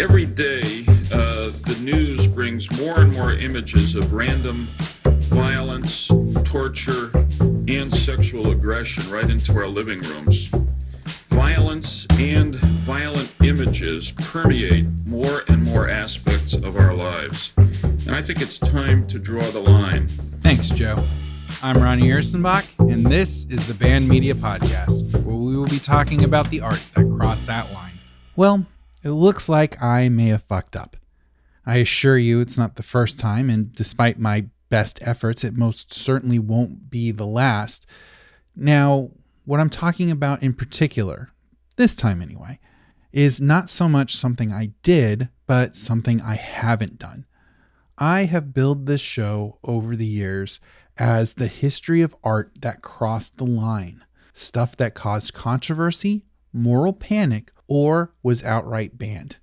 Every day, the news brings more and more images of random violence, torture, and sexual aggression right into our living rooms. Violence and violent images permeate more and more aspects of our lives. And I think it's time to draw the line. Thanks, Joe. I'm Ronnie Ersenbach, and this is the Band Media Podcast, where we will be talking about the art that crossed that line. Well, it looks like I may have fucked up. I assure you it's not the first time, and despite my best efforts, it most certainly won't be the last. Now, what I'm talking about in particular, this time anyway, is not so much something I did, but something I haven't done. I have billed this show over the years as the history of art that crossed the line, stuff that caused controversy, moral panic, or was outright banned.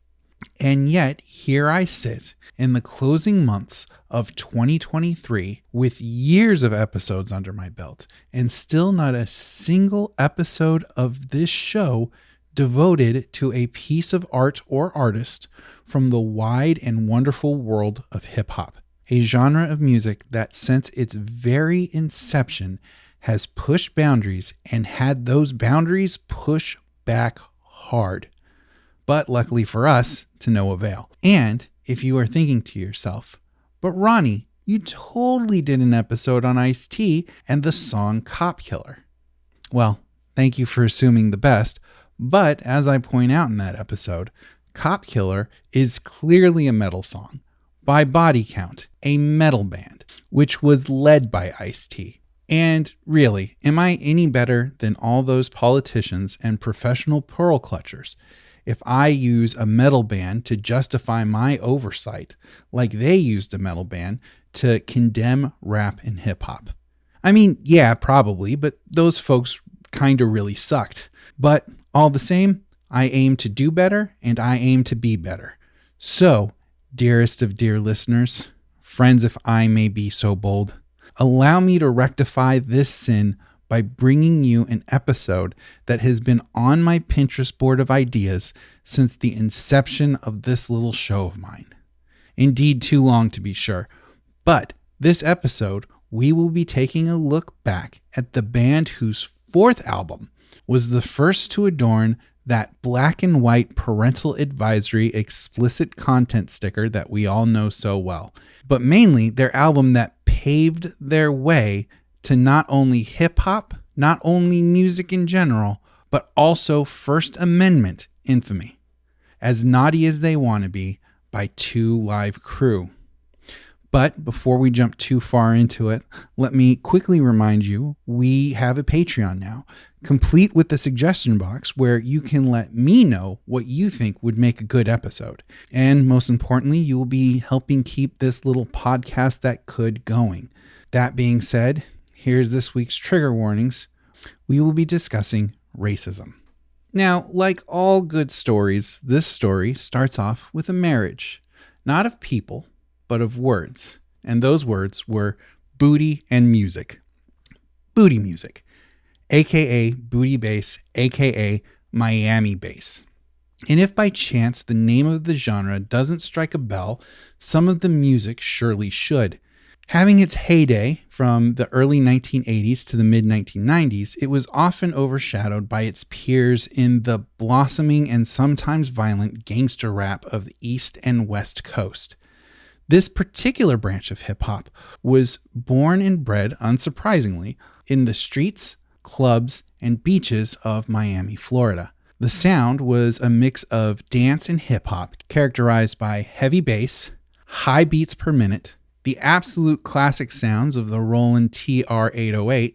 And yet, here I sit in the closing months of 2023 with years of episodes under my belt, and still not a single episode of this show devoted to a piece of art or artist from the wide and wonderful world of hip-hop, a genre of music that since its very inception has pushed boundaries and had those boundaries push back hard. But luckily for us, to no avail. And if you are thinking to yourself, but Ronnie, you totally did an episode on Ice-T and the song Cop Killer. Well, thank you for assuming the best, but as I point out in that episode, Cop Killer is clearly a metal song by Body Count, a metal band, which was led by Ice-T. And really, am I any better than all those politicians and professional pearl clutchers if I use a metal band to justify my oversight like they used a metal band to condemn rap and hip hop? I mean, yeah, probably, but those folks kind of really sucked. But all the same, I aim to do better and I aim to be better. So, dearest of dear listeners, friends if I may be so bold, allow me to rectify this sin by bringing you an episode that has been on my Pinterest board of ideas since the inception of this little show of mine. Indeed, too long to be sure. But this episode, we will be taking a look back at the band whose fourth album was the first to adorn that black and white Parental Advisory explicit content sticker that we all know so well. But mainly their album that paved their way to not only hip-hop, not only music in general, but also First Amendment infamy, As Naughty as They Wanna Be by 2 Live Crew. But before we jump too far into it, let me quickly remind you, we have a Patreon now, complete with the suggestion box where you can let me know what you think would make a good episode. And most importantly, you will be helping keep this little podcast that could going. That being said, here's this week's trigger warnings. We will be discussing racism. Now, like all good stories, this story starts off with a marriage, not of people, but of words. And those words were booty and music. Booty music, aka booty bass, aka Miami bass. And if by chance the name of the genre doesn't strike a bell, some of the music surely should. Having its heyday from the early 1980s to the mid-1990s, it was often overshadowed by its peers in the blossoming and sometimes violent gangster rap of the East and West Coast. This particular branch of hip-hop was born and bred, unsurprisingly, in the streets, clubs, and beaches of Miami, Florida. The sound was a mix of dance and hip-hop, characterized by heavy bass, high beats per minute, the absolute classic sounds of the Roland TR-808,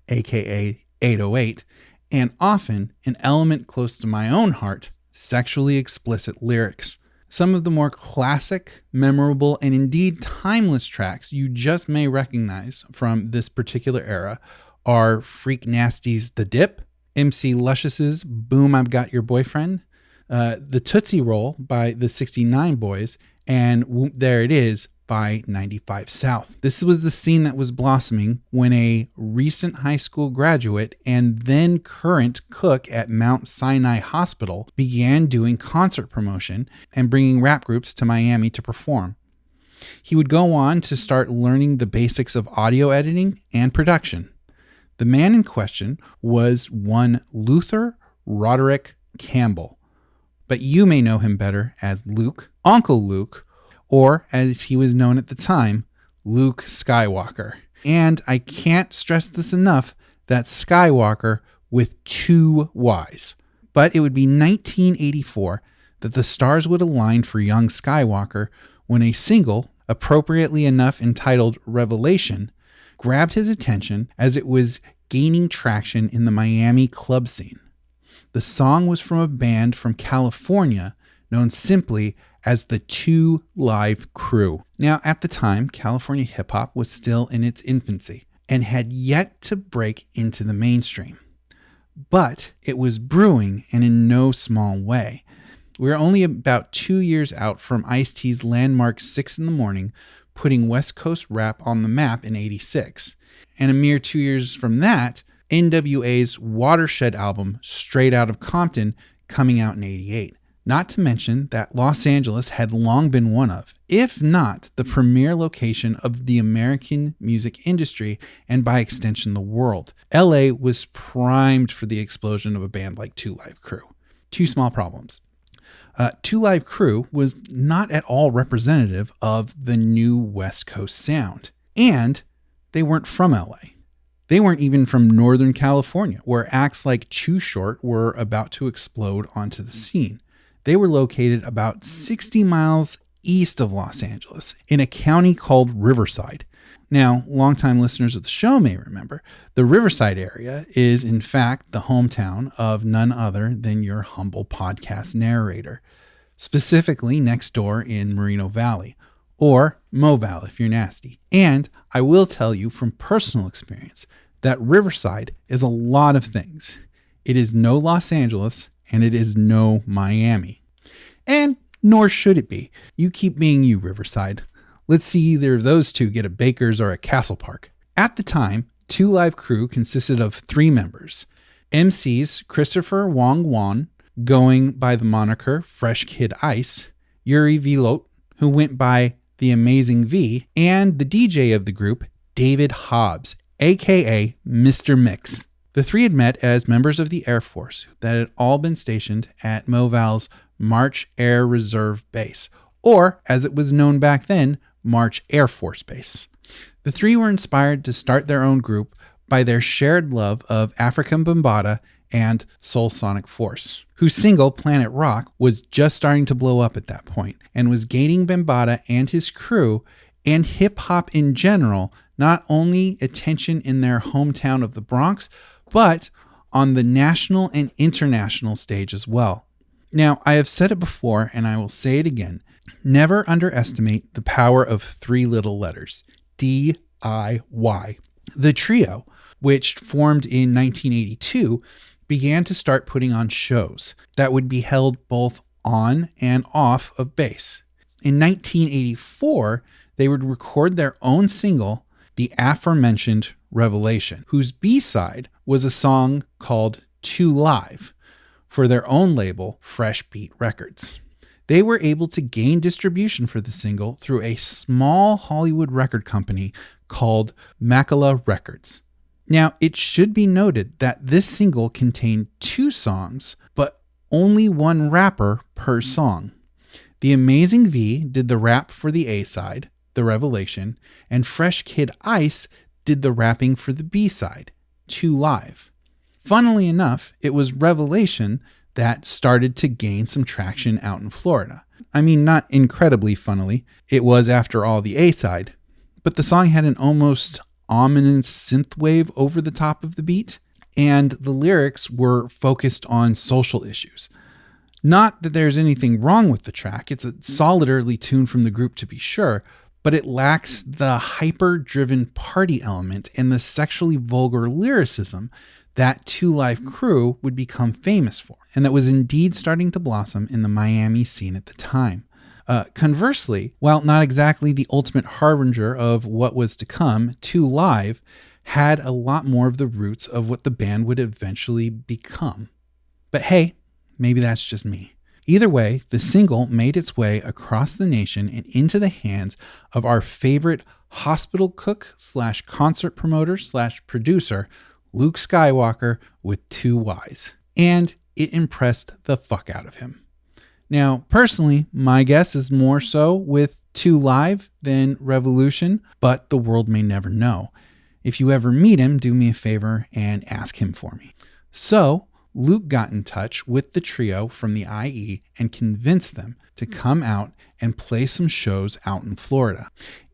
aka 808, and often an element close to my own heart, sexually explicit lyrics. Some of the more classic, memorable, and indeed timeless tracks you just may recognize from this particular era are Freak Nasty's The Dip, MC Luscious's Boom I've Got Your Boyfriend, the Tootsie Roll by the 69 Boys, and there it is, by 95 South. This was the scene that was blossoming when a recent high school graduate and then current cook at Mount Sinai Hospital began doing concert promotion and bringing rap groups to Miami to perform. He would go on to start learning the basics of audio editing and production. The man in question was one Luther Roderick Campbell, but you may know him better as Luke, Uncle Luke, or as he was known at the time, Luke Skywalker. And I can't stress this enough, that Skywalker with 2 Ys. But it would be 1984 that the stars would align for young Skywalker when a single, appropriately enough entitled Revelation, grabbed his attention as it was gaining traction in the Miami club scene. The song was from a band from California known simply as the 2 Live Crew. Now, at the time, California hip-hop was still in its infancy and had yet to break into the mainstream. But it was brewing, and in no small way. We were only about 2 years out from Ice-T's landmark 6 in the Morning, putting West Coast rap on the map in '86. And a mere 2 years from that, NWA's Watershed album, Straight Outta Compton, coming out in '88. Not to mention that Los Angeles had long been one of, if not the premier location of the American music industry and by extension the world. LA was primed for the explosion of a band like 2 Live Crew. 2 small problems. 2 Live Crew was not at all representative of the new West Coast sound. And they weren't from LA. They weren't even from Northern California, where acts like Too Short were about to explode onto the scene. They were located about 60 miles east of Los Angeles in a county called Riverside. Now, longtime listeners of the show may remember, the Riverside area is in fact the hometown of none other than your humble podcast narrator, specifically next door in Moreno Valley, or Moval if you're nasty. And I will tell you from personal experience that Riverside is a lot of things. It is no Los Angeles, and it is no Miami. And nor should it be. You keep being you, Riverside. Let's see either of those two get a Baker's or a Castle Park. At the time, 2 Live Crew consisted of 3 members. MCs Christopher Wong Wan, going by the moniker Fresh Kid Ice, Yuri Vilot, who went by The Amazing V, and the DJ of the group, David Hobbs, aka Mr. Mix. The 3 had met as members of the Air Force that had all been stationed at Moval's March Air Reserve Base, or as it was known back then, March Air Force Base. The 3 were inspired to start their own group by their shared love of African Bambaataa and Soul Sonic Force, whose single Planet Rock was just starting to blow up at that point and was gaining Bambaataa and his crew and hip-hop in general not only attention in their hometown of the Bronx, but on the national and international stage as well. Now, I have said it before, and I will say it again. Never underestimate the power of 3 little letters. DIY. The trio, which formed in 1982, began to start putting on shows that would be held both on and off of base. In 1984, they would record their own single, the aforementioned Revelation, whose B-side was a song called 2 Live for their own label, Fresh Beat Records. They were able to gain distribution for the single through a small Hollywood record company called Macala Records. Now, it should be noted that this single contained 2 songs, but only 1 rapper per song. The Amazing V did the rap for the A-side, the Revelation, and Fresh Kid Ice did the rapping for the B-side, 2 Live. Funnily enough, it was Revelation that started to gain some traction out in Florida. I mean, not incredibly funnily, it was after all the A-side, but the song had an almost ominous synthwave over the top of the beat, and the lyrics were focused on social issues. Not that there's anything wrong with the track, it's a solid early tune from the group to be sure, but it lacks the hyper-driven party element and the sexually vulgar lyricism that 2 Live Crew would become famous for, and that was indeed starting to blossom in the Miami scene at the time. Conversely, while not exactly the ultimate harbinger of what was to come, 2 Live had a lot more of the roots of what the band would eventually become. But hey, maybe that's just me. Either way, the single made its way across the nation and into the hands of our favorite hospital cook / concert promoter / producer, Luke Skywalker, with 2 Ys. And it impressed the fuck out of him. Now, personally, my guess is more so with 2 Live than Revolution, but the world may never know. If you ever meet him, do me a favor and ask him for me. So, Luke got in touch with the trio from the IE and convinced them to come out and play some shows out in Florida.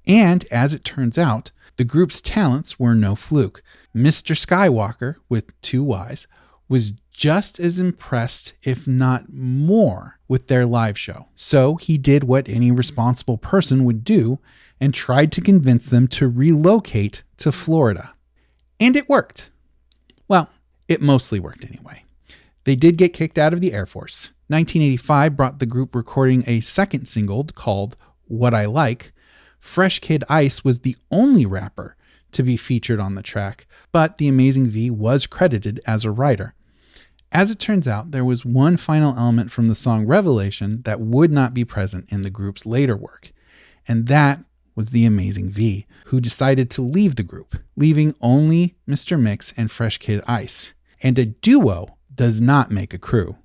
And as it turns out, the group's talents were no fluke. Mr. Skywalker, with 2 Ys, was just as impressed, if not more, with their live show. So he did what any responsible person would do and tried to convince them to relocate to Florida. And it worked. Well, it mostly worked anyway. They did get kicked out of the Air Force. 1985 brought the group recording a second single called What I Like. Fresh Kid Ice was the only rapper to be featured on the track, but the Amazing V was credited as a writer. As it turns out, there was one final element from the song Revelation that would not be present in the group's later work, and that was the Amazing V, who decided to leave the group, leaving only Mr. Mix and Fresh Kid Ice. And a duo does not make a crew.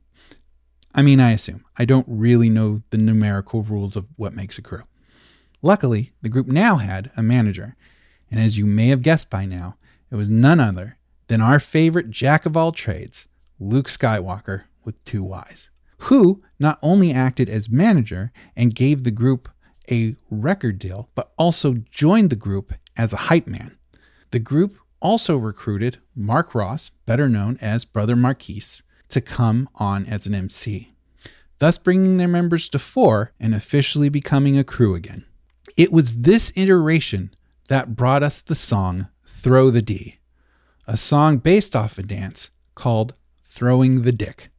I mean, I assume. I don't really know the numerical rules of what makes a crew. Luckily, the group now had a manager, and as you may have guessed by now, it was none other than our favorite jack of all trades, Luke Skywalker with 2 Ys, who not only acted as manager and gave the group a record deal, but also joined the group as a hype man. The group also recruited Mark Ross, better known as Brother Marquise, to come on as an MC, thus bringing their members to 4 and officially becoming a crew again. It was this iteration that brought us the song Throw the D, a song based off a dance called Throwing the Dick.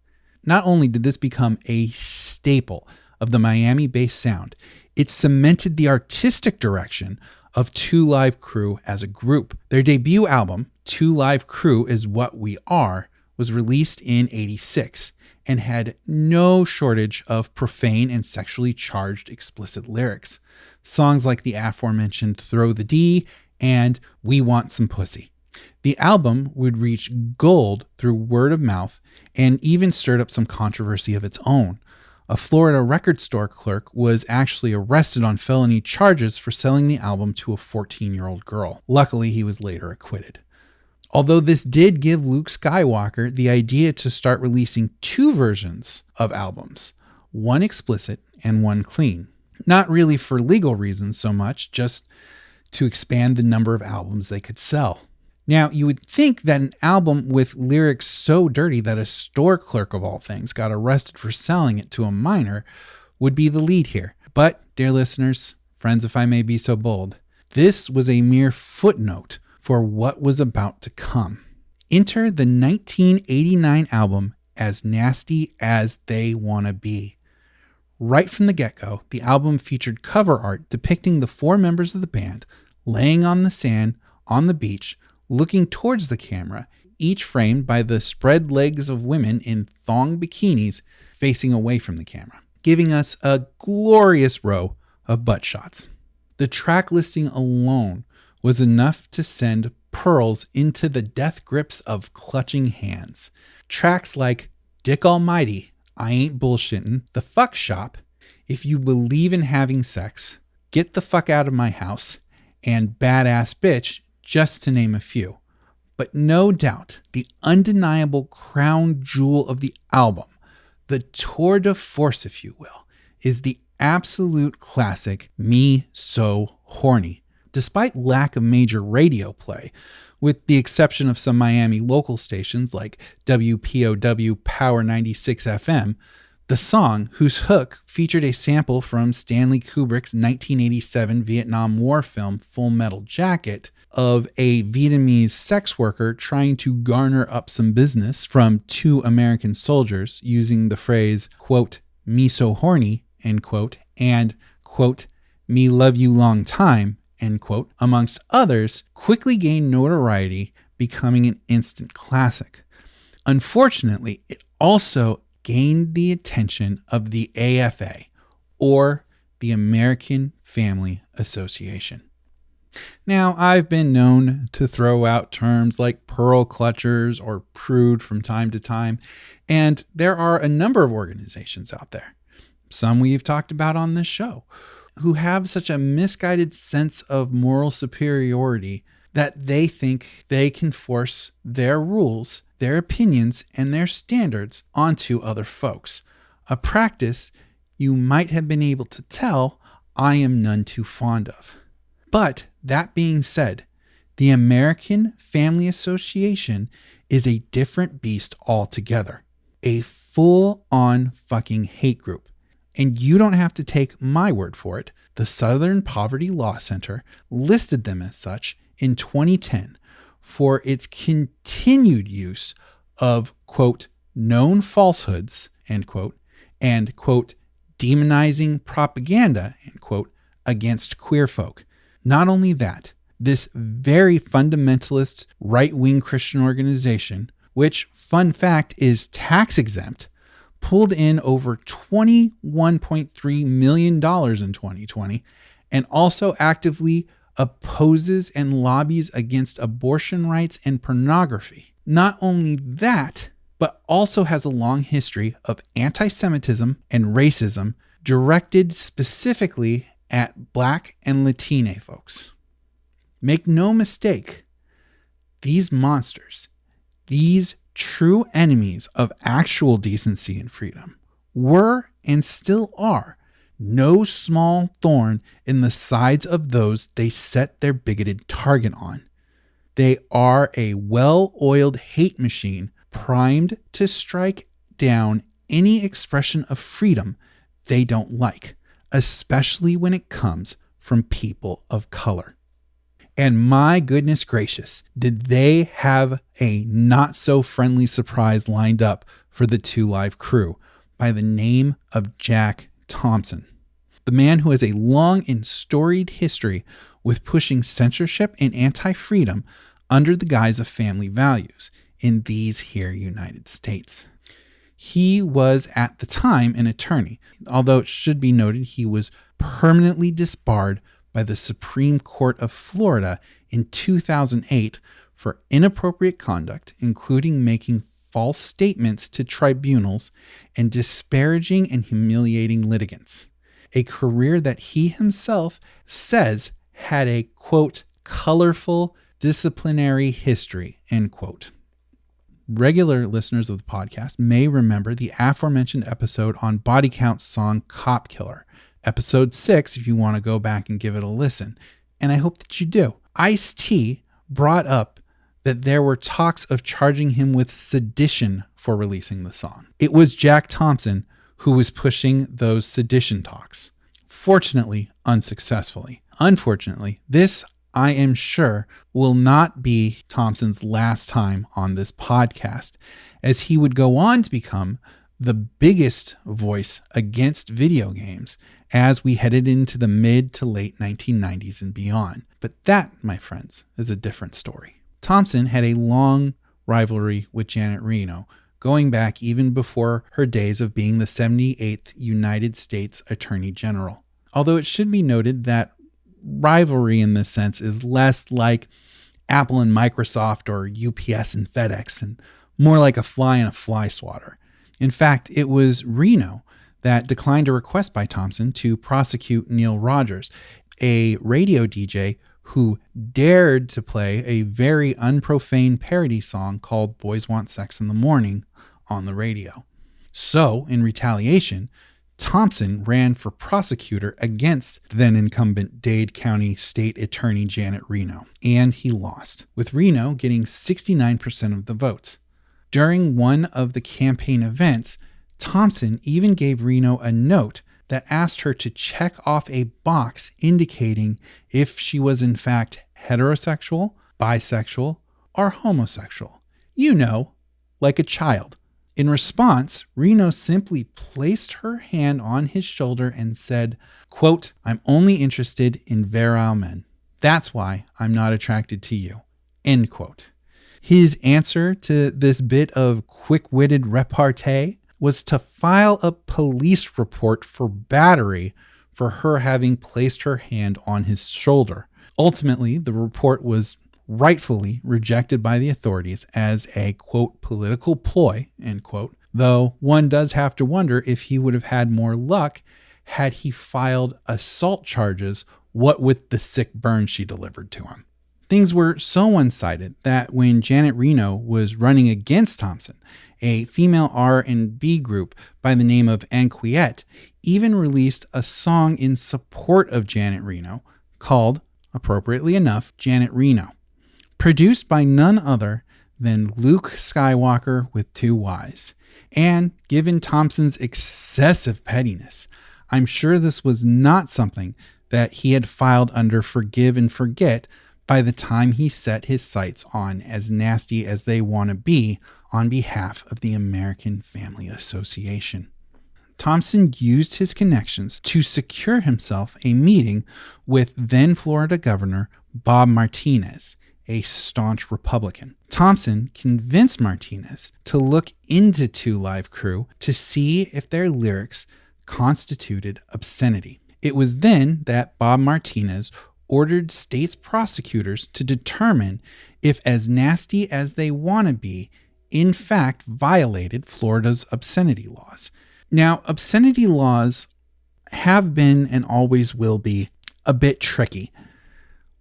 Not only did this become a staple of the Miami-based sound, it cemented the artistic direction of 2 Live Crew as a group. Their debut album, 2 Live Crew Is What We Are, was released in '86 and had no shortage of profane and sexually charged explicit lyrics. Songs like the aforementioned Throw the D and We Want Some Pussy. The album would reach gold through word of mouth and even stirred up some controversy of its own. A Florida record store clerk was actually arrested on felony charges for selling the album to a 14-year-old girl. Luckily, he was later acquitted. Although this did give Luke Skywalker the idea to start releasing 2 versions of albums, one explicit and one clean. Not really for legal reasons so much, just to expand the number of albums they could sell. Now, you would think that an album with lyrics so dirty that a store clerk of all things got arrested for selling it to a minor would be the lead here. But, dear listeners, friends if I may be so bold, this was a mere footnote for what was about to come. Enter the 1989 album As Nasty As They Wanna Be. Right from the get-go, the album featured cover art depicting the 4 members of the band laying on the sand on the beach, looking towards the camera, each framed by the spread legs of women in thong bikinis facing away from the camera, giving us a glorious row of butt shots. The track listing alone was enough to send pearls into the death grips of clutching hands. Tracks like Dick Almighty, I Ain't Bullshittin', The Fuck Shop, If You Believe in Having Sex, Get the Fuck Out of My House, and Badass Bitch, just to name a few. But no doubt, the undeniable crown jewel of the album, the tour de force, if you will, is the absolute classic Me So Horny. Despite lack of major radio play, with the exception of some Miami local stations like WPOW Power 96 FM, the song, whose hook featured a sample from Stanley Kubrick's 1987 Vietnam War film Full Metal Jacket of a Vietnamese sex worker trying to garner up some business from 2 American soldiers using the phrase, quote, "Me so horny," end quote, and, quote, Me Love You Long Time, end quote, amongst others, quickly gained notoriety, becoming an instant classic. Unfortunately, it also gained the attention of the AFA, or the American Family Association. Now, I've been known to throw out terms like pearl clutchers or prude from time to time, and there are a number of organizations out there, some we've talked about on this show, who have such a misguided sense of moral superiority that they think they can force their rules, their opinions, and their standards onto other folks. A practice you might have been able to tell I am none too fond of. But that being said, the American Family Association is a different beast altogether. A full-on fucking hate group. And you don't have to take my word for it. The Southern Poverty Law Center listed them as such in 2010 for its continued use of, quote, known falsehoods, end quote, and, quote, demonizing propaganda, end quote, against queer folk. Not only that, this very fundamentalist right-wing Christian organization, which, fun fact, is tax exempt, pulled in over $21.3 million in 2020 and also actively opposes and lobbies against abortion rights and pornography. Not only that, but also has a long history of anti-Semitism and racism directed specifically at Black and Latine folks. Make no mistake, these monsters, these true enemies of actual decency and freedom, were and still are no small thorn in the sides of those they set their bigoted target on. They are a well-oiled hate machine primed to strike down any expression of freedom they don't like, especially when it comes from people of color. And my goodness gracious, did they have a not-so-friendly surprise lined up for the Two Live crew by the name of Jack Thompson, the man who has a long and storied history with pushing censorship and anti-freedom under the guise of family values in these here United States. He was at the time an attorney, although it should be noted he was permanently disbarred by the Supreme Court of Florida in 2008 for inappropriate conduct, including making false statements to tribunals and disparaging and humiliating litigants. A career that he himself says had a, quote, colorful disciplinary history, end quote. Regular listeners of the podcast may remember the aforementioned episode on Body Count's song Cop Killer, episode 6 if you want to go back and give it a listen, and I hope that you do. Ice-T brought up that there were talks of charging him with sedition for releasing the song. It was Jack Thompson who was pushing those sedition talks. Fortunately, unsuccessfully. Unfortunately, this, I am sure, will not be Thompson's last time on this podcast, as he would go on to become the biggest voice against video games as we headed into the mid to late 1990s and beyond. But that, my friends, is a different story. Thompson had a long rivalry with Janet Reno, going back even before her days of being the 78th United States Attorney General. Although it should be noted that rivalry in this sense is less like Apple and Microsoft or UPS and FedEx and more like a fly and a fly swatter. In fact, it was Reno that declined a request by Thompson to prosecute Neil Rogers, a radio DJ who dared to play a very unprofane parody song called Boys Want Sex in the Morning on the radio. So, in retaliation, Thompson ran for prosecutor against then incumbent Dade County State Attorney Janet Reno, and he lost, with Reno getting 69% of the votes. During one of the campaign events, Thompson even gave Reno a note that asked her to check off a box indicating if she was in fact heterosexual, bisexual, or homosexual. You know, like a child. In response, Reno simply placed her hand on his shoulder and said, quote, "I'm only interested in virile men. That's why I'm not attracted to you." End quote. His answer to this bit of quick-witted repartee was to file a police report for battery for her having placed her hand on his shoulder. Ultimately, the report was rightfully rejected by the authorities as a, quote, "political ploy," end quote, though one does have to wonder if he would have had more luck had he filed assault charges, what with the sick burn she delivered to him. Things were so one-sided that when Janet Reno was running against Thompson, a female R&B group by the name of Anquiette even released a song in support of Janet Reno called, appropriately enough, Janet Reno, produced by none other than Luke Skywalker with 2 Ys. And given Thompson's excessive pettiness, I'm sure this was not something that he had filed under forgive and forget by the time he set his sights on As Nasty as They Want to Be on behalf of the American Family Association. Thompson used his connections to secure himself a meeting with then Florida Governor Bob Martinez, a staunch Republican. Thompson convinced Martinez to look into 2 Live Crew to see if their lyrics constituted obscenity. It was then that Bob Martinez ordered state's prosecutors to determine if As Nasty as They Want to Be in fact violated Florida's obscenity laws. Now, obscenity laws have been and always will be a bit tricky.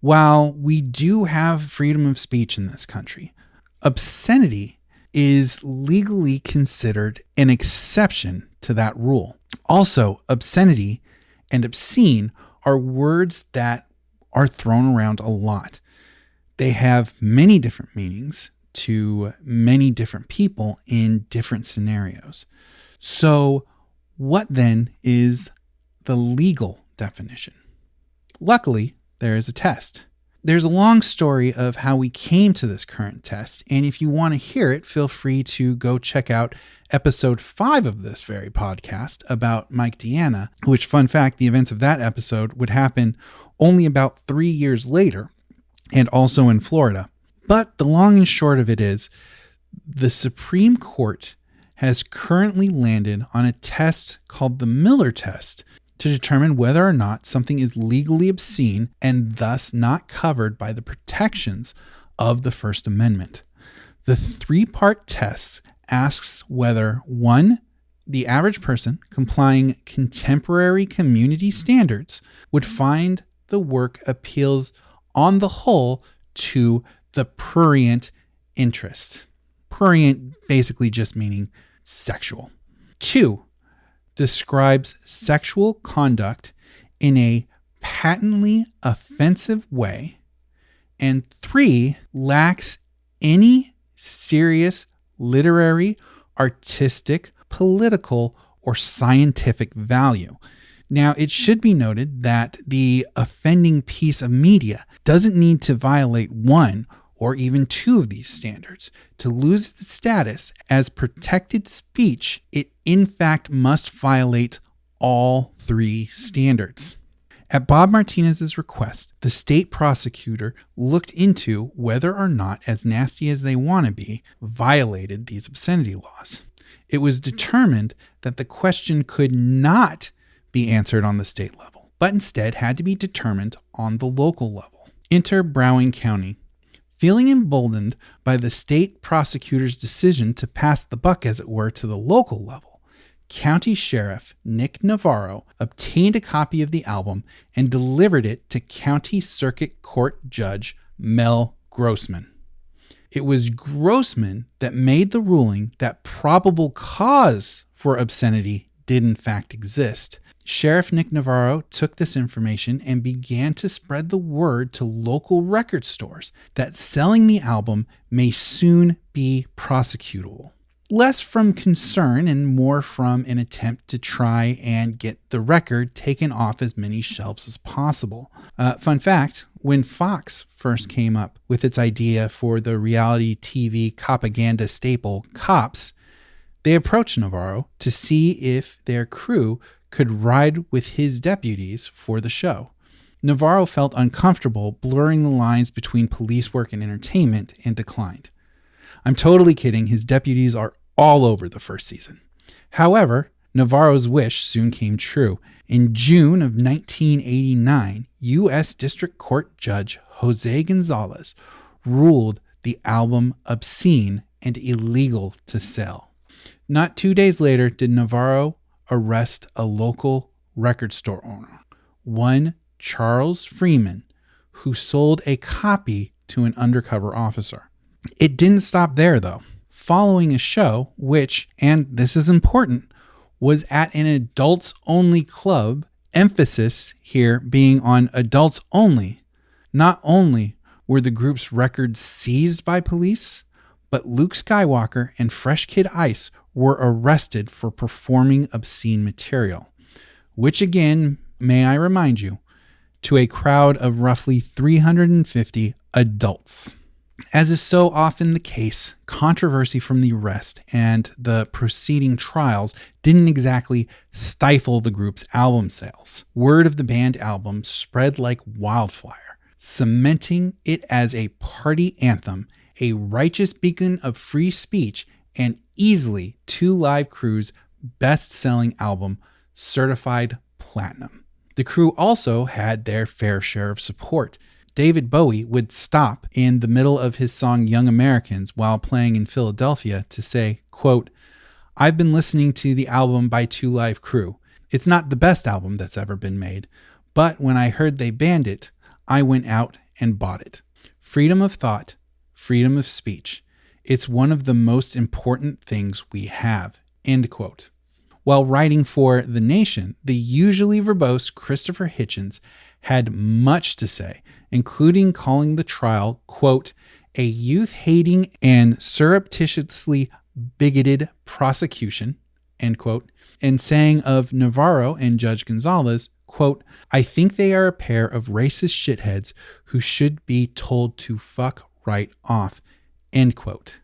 While we do have freedom of speech in this country, obscenity is legally considered an exception to that rule. Also, obscenity and obscene are words that are thrown around a lot. They have many different meanings to many different people in different scenarios. So, what then is the legal definition? Luckily, there is a test. There's a long story of how we came to this current test, and if you want to hear it, feel free to go check out episode 5 of this very podcast about Mike Deanna, which, fun fact, the events of that episode would happen only about 3 years later, and also in Florida. But the long and short of it is, the Supreme Court has currently landed on a test called the Miller test to determine whether or not something is legally obscene and thus not covered by the protections of the First Amendment. The 3-part test asks whether, 1, the average person complying contemporary community standards would find the work appeals on the whole to the prurient interest. Prurient basically just meaning sexual. 2, describes sexual conduct in a patently offensive way. And 3, lacks any serious literary, artistic, political, or scientific value. Now, it should be noted that the offending piece of media doesn't need to violate 1 or even 2 of these standards. To lose its status as protected speech, it in fact must violate all 3 standards. At Bob Martinez's request, the state prosecutor looked into whether or not As Nasty as They Want to Be violated these obscenity laws. It was determined that the question could not be answered on the state level, but instead had to be determined on the local level. Enter Broward County. Feeling emboldened by the state prosecutor's decision to pass the buck, as it were, to the local level, County Sheriff Nick Navarro obtained a copy of the album and delivered it to County Circuit Court Judge Mel Grossman. It was Grossman that made the ruling that probable cause for obscenity did in fact exist. Sheriff Nick Navarro took this information and began to spread the word to local record stores that selling the album may soon be prosecutable. Less from concern and more from an attempt to try and get the record taken off as many shelves as possible. Fun fact, when Fox first came up with its idea for the reality TV propaganda staple Cops, They approached Navarro to see if their crew could ride with his deputies for the show. Navarro felt uncomfortable blurring the lines between police work and entertainment and declined. I'm totally kidding, his deputies are all over the first season. However, Navarro's wish soon came true. In June of 1989, U.S. District Court Judge Jose Gonzalez ruled the album obscene and illegal to sell. Not 2 days later did Navarro arrest a local record store owner, one Charles Freeman, who sold a copy to an undercover officer. It didn't stop there, though. Following a show, which, and this is important, was at an adults-only club, emphasis here being on adults only. Not only were the group's records seized by police, but Luke Skywalker and Fresh Kid Ice were arrested for performing obscene material, which again, may I remind you, to a crowd of roughly 350 adults. As is so often the case, controversy from the arrest and the preceding trials didn't exactly stifle the group's album sales. Word of the band album spread like wildfire, cementing it as a party anthem, a righteous beacon of free speech, and easily Two Live Crew's best-selling album, certified platinum. The crew also had their fair share of support. David Bowie would stop in the middle of his song Young Americans while playing in Philadelphia to say, quote, "I've been listening to the album by Two Live Crew. It's not the best album that's ever been made, but when I heard they banned it, I went out and bought it. Freedom of thought, freedom of speech. It's one of the most important things we have," end quote. While writing for The Nation, the usually verbose Christopher Hitchens had much to say, including calling the trial, quote, "a youth-hating and surreptitiously bigoted prosecution," end quote, and saying of Navarro and Judge Gonzalez, quote, "I think they are a pair of racist shitheads who should be told to fuck right off," end quote.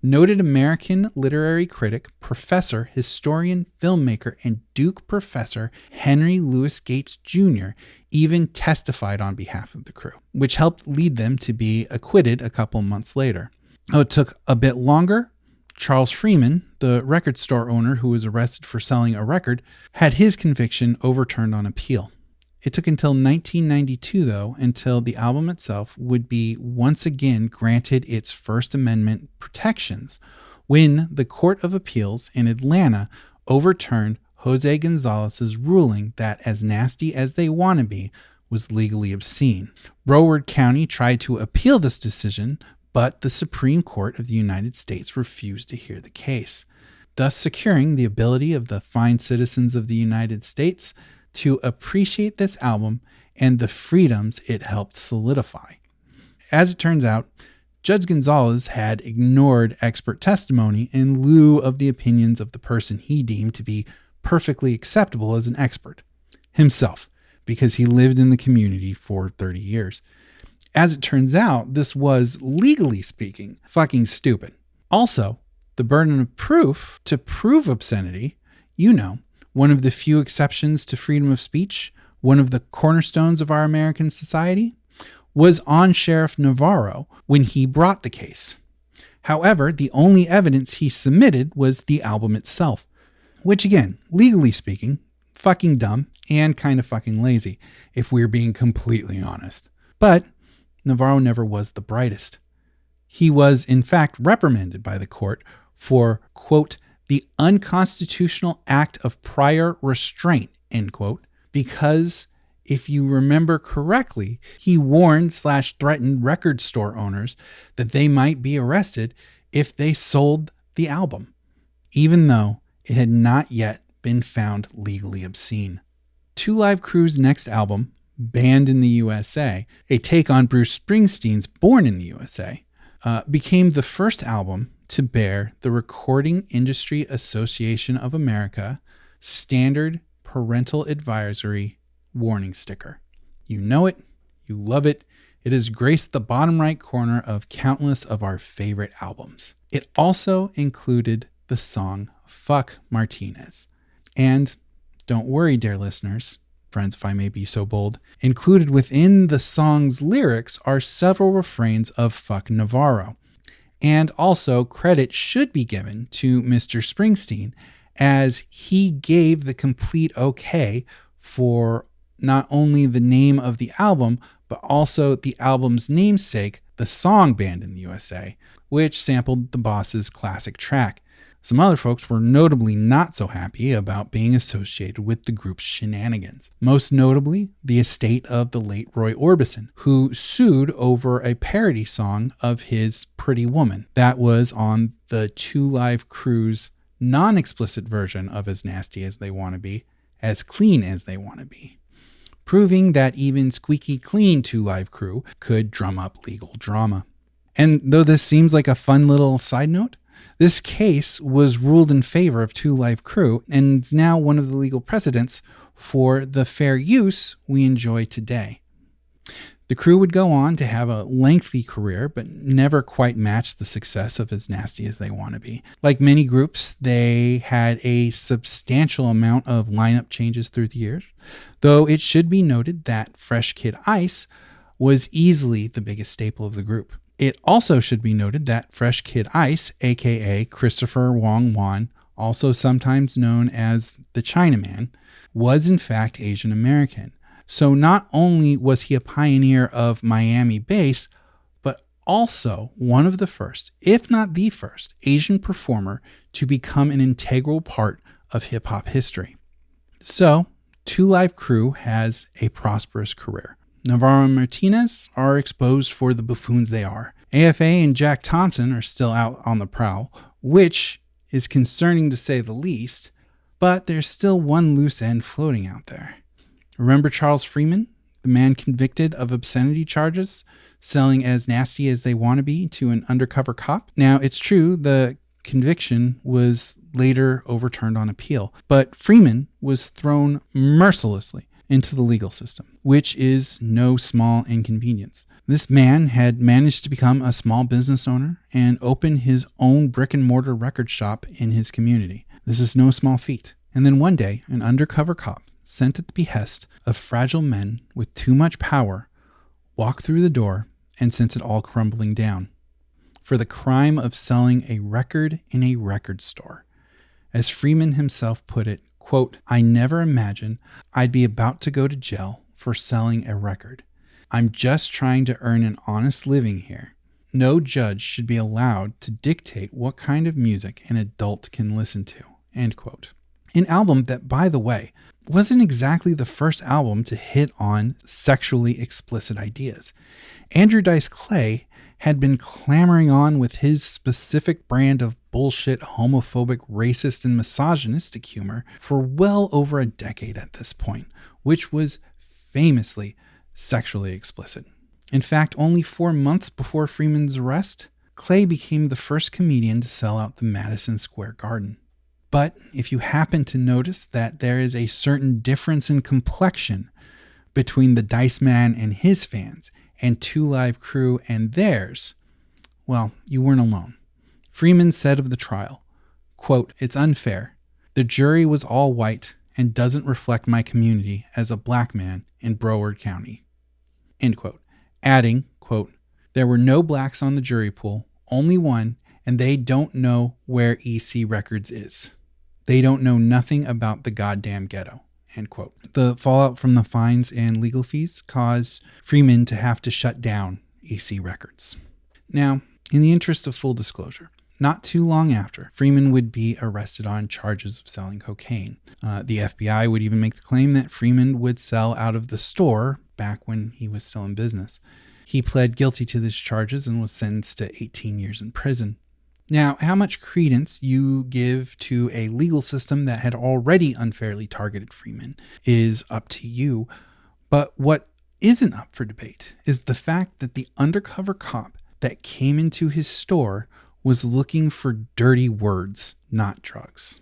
Noted American literary critic, professor, historian, filmmaker, and Duke professor Henry Louis Gates Jr. even testified on behalf of the crew, which helped lead them to be acquitted a couple months later. It took a bit longer. Charles Freeman, the record store owner who was arrested for selling a record, had his conviction overturned on appeal. It took until 1992, though, until the album itself would be once again granted its First Amendment protections when the Court of Appeals in Atlanta overturned Jose Gonzalez's ruling that As Nasty as They Wanna Be was legally obscene. Broward County tried to appeal this decision, but the Supreme Court of the United States refused to hear the case, thus securing the ability of the fine citizens of the United States to appreciate this album and the freedoms it helped solidify. As it turns out, Judge Gonzalez had ignored expert testimony in lieu of the opinions of the person he deemed to be perfectly acceptable as an expert, himself, because he lived in the community for 30 years. As it turns out, this was, legally speaking, fucking stupid. Also, the burden of proof to prove obscenity, one of the few exceptions to freedom of speech, one of the cornerstones of our American society, was on Sheriff Navarro when he brought the case. However, the only evidence he submitted was the album itself, which again, legally speaking, fucking dumb and kind of fucking lazy, if we're being completely honest. But Navarro never was the brightest. He was, in fact, reprimanded by the court for, quote, "the unconstitutional act of prior restraint," end quote, because, if you remember correctly, he warned/threatened record store owners that they might be arrested if they sold the album, even though it had not yet been found legally obscene. Two Live Crew's next album, Banned in the USA, a take on Bruce Springsteen's Born in the USA, became the first album to bear the Recording Industry Association of America standard Parental Advisory warning sticker. You know it, you love it. It has graced the bottom right corner of countless of our favorite albums. It also included the song Fuck Martinez. And don't worry, dear listeners, friends, if I may be so bold, included within the song's lyrics are several refrains of Fuck Navarro. And also, credit should be given to Mr. Springsteen, as he gave the complete okay for not only the name of the album, but also the album's namesake, the song Banned in the USA, which sampled the Boss's classic track. Some other folks were notably not so happy about being associated with the group's shenanigans. Most notably, the estate of the late Roy Orbison, who sued over a parody song of his Pretty Woman that was on the Two Live Crew's non-explicit version of As Nasty as They Wanna Be, As Clean as They Wanna Be, proving that even squeaky clean Two Live Crew could drum up legal drama. And though this seems like a fun little side note, this case was ruled in favor of Two Live Crew and is now one of the legal precedents for the fair use we enjoy today. The crew would go on to have a lengthy career, but never quite match the success of As Nasty as They Wanna Be. Like many groups, they had a substantial amount of lineup changes through the years, though it should be noted that Fresh Kid Ice was easily the biggest staple of the group. It also should be noted that Fresh Kid Ice, aka Christopher Wong Wan, also sometimes known as the Chinaman, was in fact Asian American. So not only was he a pioneer of Miami bass, but also one of the first, if not the first, Asian performer to become an integral part of hip-hop history. So, Two Live Crew has a prosperous career. Navarro and Martinez are exposed for the buffoons they are. AFA and Jack Thompson are still out on the prowl, which is concerning to say the least, but there's still one loose end floating out there. Remember Charles Freeman, the man convicted of obscenity charges, selling As Nasty as They Wanna Be to an undercover cop? Now, it's true, the conviction was later overturned on appeal, but Freeman was thrown mercilessly into the legal system, which is no small inconvenience. This man had managed to become a small business owner and open his own brick and mortar record shop in his community. This is no small feat. And then one day, an undercover cop, sent at the behest of fragile men with too much power, walked through the door and sent it all crumbling down for the crime of selling a record in a record store. As Freeman himself put it, quote, "I never imagined I'd be about to go to jail for selling a record. I'm just trying to earn an honest living here. No judge should be allowed to dictate what kind of music an adult can listen to," end quote. An album that, by the way, wasn't exactly the first album to hit on sexually explicit ideas. Andrew Dice Clay had been clamoring on with his specific brand of bullshit, homophobic, racist, and misogynistic humor for well over a decade at this point, which was famously sexually explicit. In fact, only 4 months before Freeman's arrest, Clay became the first comedian to sell out the Madison Square Garden. But if you happen to notice that there is a certain difference in complexion between the Dice Man and his fans and Two Live Crew and theirs, well, you weren't alone. Freeman said of the trial, quote, "It's unfair. The jury was all white and doesn't reflect my community as a black man in Broward County," end quote. Adding, quote, "There were no blacks on the jury pool, only one, and they don't know where EC Records is. They don't know nothing about the goddamn ghetto," end quote. The fallout from the fines and legal fees caused Freeman to have to shut down EC Records. Now, in the interest of full disclosure, not too long after, Freeman would be arrested on charges of selling cocaine. The FBI would even make the claim that Freeman would sell out of the store back when he was still in business. He pled guilty to these charges and was sentenced to 18 years in prison. Now, how much credence you give to a legal system that had already unfairly targeted Freeman is up to you. But what isn't up for debate is the fact that the undercover cop that came into his store was looking for dirty words, not drugs.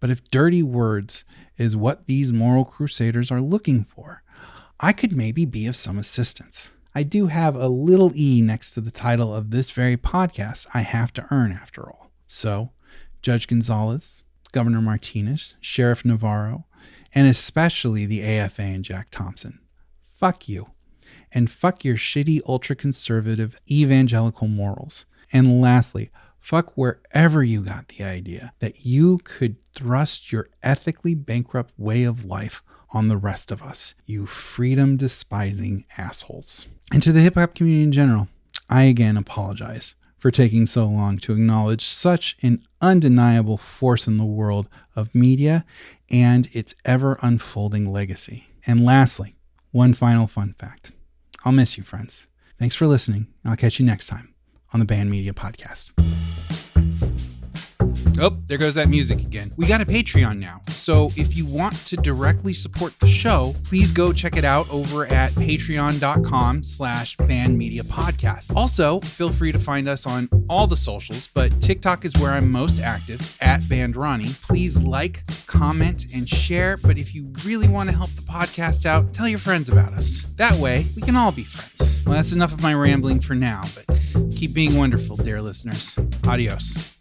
But if dirty words is what these moral crusaders are looking for, I could maybe be of some assistance. I do have a little E next to the title of this very podcast I have to earn after all. So, Judge Gonzalez, Governor Martinez, Sheriff Navarro, and especially the AFA and Jack Thompson. Fuck you. And fuck your shitty ultra-conservative evangelical morals. And lastly, fuck wherever you got the idea that you could thrust your ethically bankrupt way of life on the rest of us, you freedom-despising assholes. And to the hip-hop community in general, I again apologize for taking so long to acknowledge such an undeniable force in the world of media and its ever-unfolding legacy. And lastly, one final fun fact. I'll miss you, friends. Thanks for listening. I'll catch you next time on the Band Media Podcast. Oh, there goes that music again. We got a Patreon now, so if you want to directly support the show, please go check it out over at patreon.com/bandmediapodcast. Also, feel free to find us on all the socials, but TikTok is where I'm most active, at BandRonnie. Please like, comment, and share, but if you really want to help the podcast out, tell your friends about us. That way, we can all be friends. Well, that's enough of my rambling for now, but keep being wonderful, dear listeners. Adios.